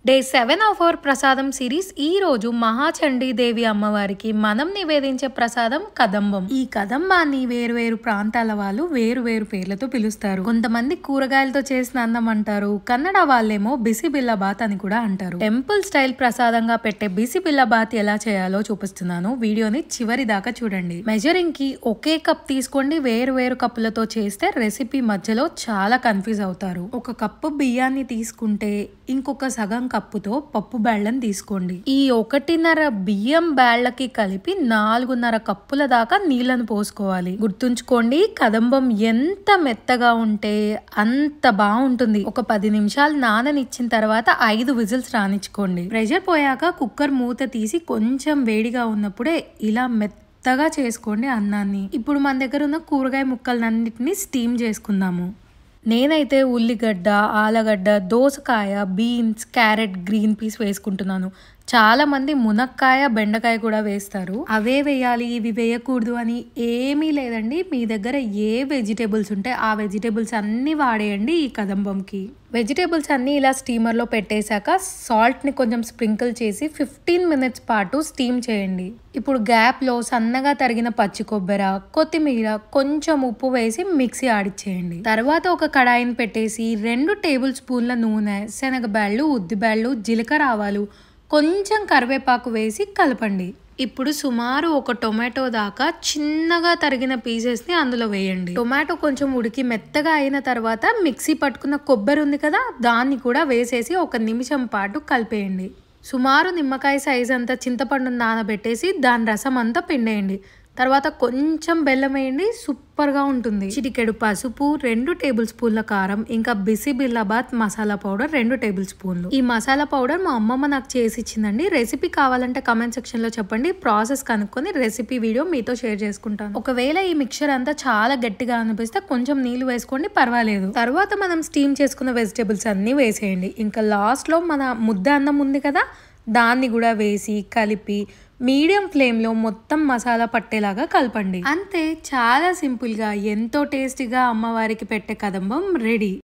Day 7 of our ప్రసాదం series ఈ రోజు మహాచండీ దేవి అమ్మవారికి మనం నివేదించే ప్రసాదం కదంబం. ఈ కదంబాన్ని వేరు ప్రాంతాల వాళ్ళు వేరు పేర్లతో పిలుస్తారు. కొంతమంది కూరగాయలతో చేసిన అన్నం అంటారు. కన్నడ వాళ్ళేమో బిసిబిల్లాబాత్ అని కూడా అంటారు. టెంపుల్ స్టైల్ ప్రసాదంగా పెట్టే బిసిబిల్లాబాత్ ఎలా చేయాలో చూపిస్తున్నాను. వీడియోని చివరి దాకా చూడండి. మెజరింగ్ కి ఒకే కప్ తీసుకోండి. వేరు కప్పులతో చేస్తే రెసిపీ మధ్యలో చాలా కన్ఫ్యూజ్ అవుతారు. ఒక కప్పు బియ్యాన్ని తీసుకుంటే ఇంకొక సగం కప్పుతో పప్పు బెల్లం తీసుకోండి. ఈ 1.5 బియ్యం బేళ్లకి కలిపి 4.5 కప్పుల దాకా నీళ్లను పోసుకోవాలి. గుర్తుంచుకోండి, కదంబం ఎంత మెత్తగా ఉంటే అంత బాగుంటుంది. ఒక 10 నిమిషాలు నాననిచ్చిన తర్వాత 5 విజిల్స్ రానిచ్చుకోండి. ప్రెషర్ పోయాక కుక్కర్ మూత తీసి కొంచెం వేడిగా ఉన్నప్పుడే ఇలా మెత్తగా చేసుకోండి అన్నాన్ని. ఇప్పుడు మన దగ్గర ఉన్న కూరగాయ ముక్కలన్నిటిని స్టీమ్ చేసుకుందాము. నేనైతే ఉల్లిగడ్డ, ఆలగడ్డ, దోసకాయ, బీన్స్, క్యారెట్, గ్రీన్ పీస్ వేసుకుంటున్నాను. చాలా మంది మునక్కాయ, బెండకాయ కూడా వేస్తారు. అవే వేయాలి ఇవి వేయకూడదు అని ఏమీ లేదండి. మీ దగ్గర ఏ వెజిటేబుల్స్ ఉంటే ఆ వెజిటేబుల్స్ అన్ని వాడేయండి ఈ కదంబంకి. వెజిటేబుల్స్ అన్ని ఇలా స్టీమర్ లో పెట్టేశాక సాల్ట్ ని కొంచెం స్ప్రింకిల్ చేసి 15 మినిట్స్ పాటు స్టీమ్ చేయండి. ఇప్పుడు గ్యాప్ లో సన్నగా తరిగిన పచ్చి కొబ్బరి, కొత్తిమీర, కొంచెం ఉప్పు వేసి మిక్సీ ఆడిచ్చేయండి. తర్వాత ఒక కడాయిని పెట్టేసి 2 టేబుల్ స్పూన్ల నూనె, శనగబ్యాళ్ళు, ఉద్దిబ్యాళ్ళు, జీలకర్ర ఆవాలు, కొంచెం కరివేపాకు వేసి కలపండి. ఇప్పుడు సుమారు ఒక టొమాటో దాకా చిన్నగా తరిగిన పీసెస్ ని అందులో వేయండి. టొమాటో కొంచెం ఉడికి మెత్తగా అయిన తర్వాత మిక్సీ పట్టుకున్న కొబ్బరి ఉంది కదా, దాన్ని కూడా వేసేసి 1 నిమిషం పాటు కలిపేయండి. సుమారు నిమ్మకాయ సైజ్ అంతా చింతపండు నానబెట్టేసి దాని రసం అంతా పిండేయండి. తర్వాత కొంచెం బెల్లం వేయండి, సూపర్ గా ఉంటుంది. చిటికెడు పసుపు, 2 టేబుల్ స్పూన్ల కారం, ఇంకా బిసిబిల్లాబాత్ మసాలా పౌడర్ 2 టేబుల్ స్పూన్లు. ఈ మసాలా పౌడర్ మా అమ్మమ్మ నాకు చేసి ఇచ్చిందండి. రెసిపీ కావాలంటే కమెంట్ సెక్షన్ లో చెప్పండి. ప్రాసెస్ కనుక్కొని రెసిపీ వీడియో మీతో షేర్ చేసుకుంటాను. ఒకవేళ ఈ మిక్చర్ అంతా చాలా గట్టిగా అనిపిస్తే కొంచెం నీళ్లు వేసుకోండి, పర్వాలేదు. తర్వాత మనం స్టీమ్ చేసుకున్న వెజిటేబుల్స్ అన్ని వేసేయండి. ఇంకా లాస్ట్ లో మన ముద్ద అన్నం ఉంది కదా, దాన్ని కూడా వేసి కలిపి మీడియం ఫ్లేమ్ లో మొత్తం మసాలా పట్టేలాగా కలపండి. అంతే, చాలా సింపుల్ గా ఎంతో టేస్టీగా అమ్మవారికి పెట్టే కదంబం రెడీ.